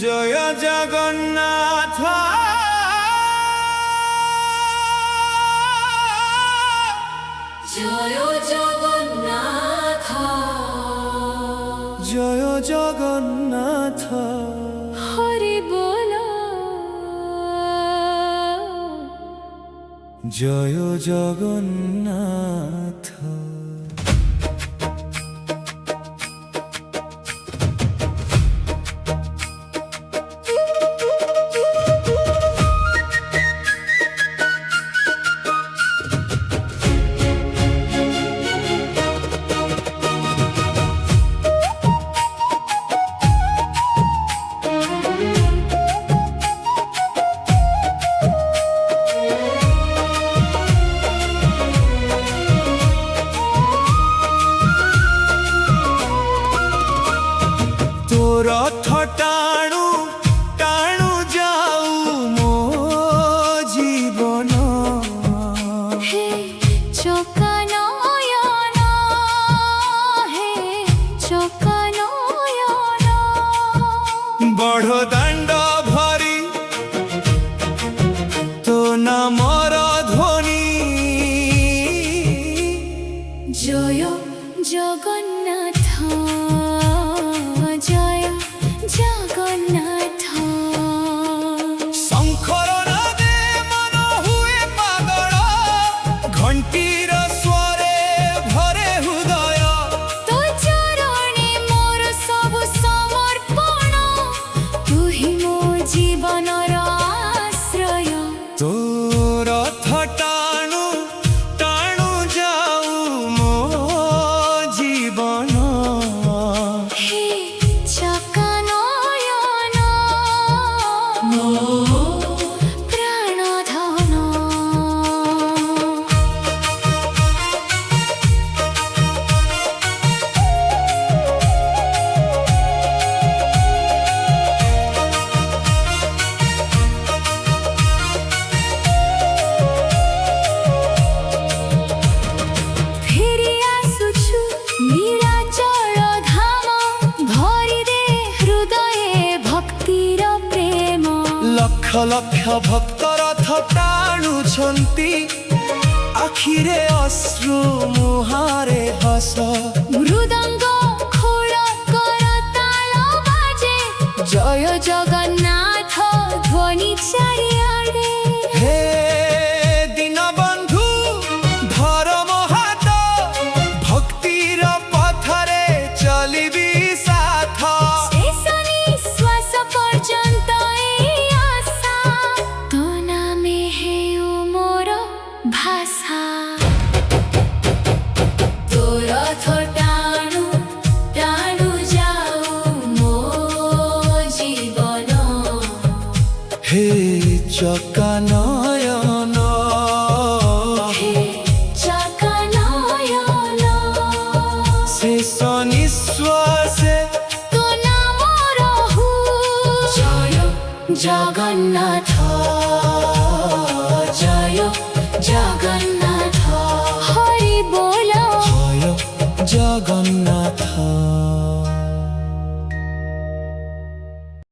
জয় জগন্নাথ জয় জগন্নাথ জয় জগন্নাথ হরি বল জয় জগন্নাথ। রথ টাণু টাণু যাও মো জীবন হে চকানয়ন হে চকানয়ন বড় দাণ্ড ভরি তো নামর ধ্বনি জয় জগন্নাথ জয় জগন্নাথ শঙ্খর নাদে মন হুয়ে পাগল ঘণ্টির স্বরে ভরে হৃদয় তো চরণে মোর সবু সমর্পণ তুহি মো জীবনর আশ্রয় তো রথ টাণু টাণু যাও মো জীবন হে চকানয়ন মো প্রাণধন ফিরি আসুছু নীলাচল ধাম ভরি দে হৃদয়ে ভক্তির প্রেম লক্ষ লক্ষ ভক্ত রথ টাণুଛନ୍ତି আখিরে অশ্রু মুহারে হস মৃদঙ্গ খোল করতাল বাজে জয় জগন্নাথ ধ্বনি চারিআড়ে হে দীনবন্ধু ধর্ম হাত ভক্তির পথরে চলিবি সাথ শেষ নিঃশ্বাস পর্যন্ত এই আশা তো নামে হেউ মোর ভাষা তো রথ টাণু টাণু যাও মো জীবন হে চকানয়ন হে চকানয়ন শেষ নিঃশ্বাসে তো নাম রহু জয় জগন্নাথ জয় জগন্নাথ।